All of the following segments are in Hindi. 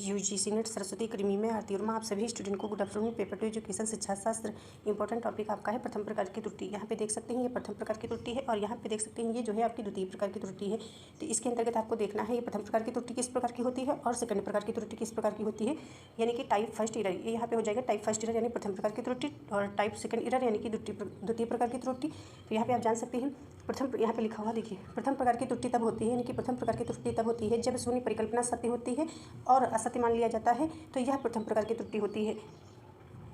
यूजीसी नेट सरस्वती अकेडमी में आरती वर्मा आप सभी स्टूडेंट को गुड आफ्टरनून। पेपर 2 एजुकेशन शिक्षा शास्त्र इंपॉर्टेंट टॉपिक आपका है प्रथम प्रकार की त्रुटि। यहाँ पे देख सकते हैं ये प्रथम प्रकार की त्रुटि है और यहाँ पे देख सकते हैं ये जो है आपकी द्वितीय प्रकार की त्रुटि है। तो इसके अंतर्गत आपको देखना है ये प्रथम प्रकार की त्रुटि किस प्रकार की होती है और सेकंड प्रकार की त्रुटि किस प्रकार की होती है, यानी कि टाइप फर्स्ट एरर। ये यहाँ पे हो जाएगा टाइप फर्स्ट एरर यानी प्रथम प्रकार की त्रुटि, और टाइप सेकंड एरर यानी कि द्वितीय प्रकार की त्रुटि। तो यहाँ पे आप जान सकते हैं प्रथम, यहाँ पे लिखा हुआ देखिए, प्रथम प्रकार की त्रुटि तब होती है, यानी कि प्रथम प्रकार की त्रुटि तब होती है जब शून्य परिकल्पना सत्य होती है और असत्य मान लिया जाता है, तो यह प्रथम प्रकार की त्रुटि होती है।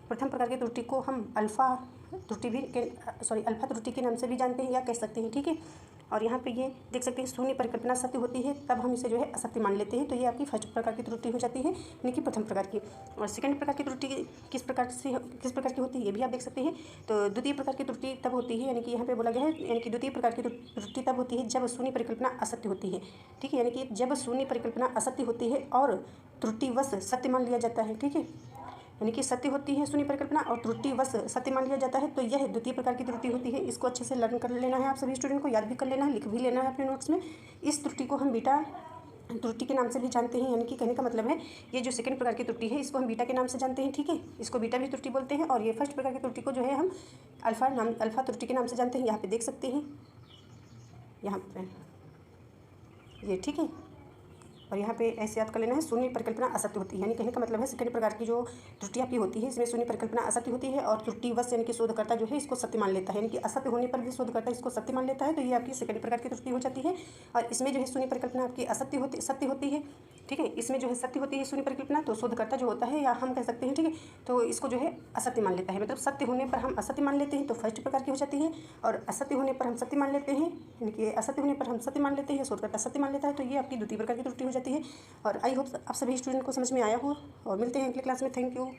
प्रथम प्रकार की त्रुटि को हम अल्फा त्रुटि भी अल्फा त्रुटि के नाम से भी जानते हैं या कह सकते हैं, ठीक है। और यहाँ पे ये देख सकते हैं शून्य परिकल्पना सत्य होती है तब हम इसे जो है असत्य मान लेते हैं, तो ये आपकी फर्स्ट प्रकार की त्रुटि हो जाती है, यानी कि प्रथम प्रकार की। और सेकंड प्रकार की त्रुटि किस प्रकार की होती है ये भी आप देख सकते हैं। तो द्वितीय प्रकार की त्रुटि तब होती है, यानी कि यहाँ पे बोला गया है, यानी कि द्वितीय प्रकार की त्रुटि तब होती है जब शून्य परिकल्पना असत्य होती है, ठीक है, यानी कि जब शून्य परिकल्पना असत्य होती है और त्रुटिवश सत्य मान लिया जाता है, ठीक है, यानी कि सत्य होती है शून्य परिकल्पना और त्रुटिवश सत्य मान लिया जाता है, तो यह द्वितीय प्रकार की त्रुटि होती है। इसको अच्छे से लर्न कर लेना है आप सभी स्टूडेंट को, याद भी कर लेना है, लिख भी लेना है अपने नोट्स में। इस त्रुटि को हम बीटा त्रुटि के नाम से भी जानते हैं, यानी कि कहने का मतलब है ये जो सेकंड प्रकार की त्रुटि है इसको हम बीटा के नाम से जानते हैं, ठीक है, इसको बीटा भी त्रुटि बोलते हैं। और ये फर्स्ट प्रकार की त्रुटि को जो है हम अल्फा त्रुटि के नाम से जानते हैं। यहाँ पे देख सकते हैं, यहाँ पे ये, ठीक है। और यहाँ पे ऐसे याद कर लेना है शून्य परिकल्पना असत्य होती है, यानी कहने का मतलब है सेकंड प्रकार की जो त्रुटि आपकी होती है इसमें शून्य परिकल्पना असत्य होती है और त्रुटिवश यानी कि शोधकर्ता जो है इसको सत्य मान लेता है, यानी कि असत्य होने पर भी शोधकर्ता इसको सत्य मान लेता है, तो ये आपकी सेकंड प्रकार की त्रुटि हो जाती है। और इसमें जो है शून्य परिकल्पना आपकी सत्य होती है, ठीक है, इसमें जो है सत्य होती है शून्य परिकल्पना, तो शोधकर्ता जो होता है या हम कह सकते हैं, ठीक है, तो इसको जो है असत्य मान लेता है, मतलब सत्य होने पर हम असत्य मान लेते हैं, तो फर्स्ट प्रकार की हो जाती है। और असत्य होने पर हम सत्य मान लेते हैं, यानी कि असत्य होने पर हम सत्य मान लेते हैं, शोधकर्ता सत्य मान लेता है, तो ये आपकी द्वितीय प्रकार की त्रुटि हो जाती है। और आई होप आप सभी स्टूडेंट को समझ में आया हो, और मिलते हैं अगले क्लास में। Thank you.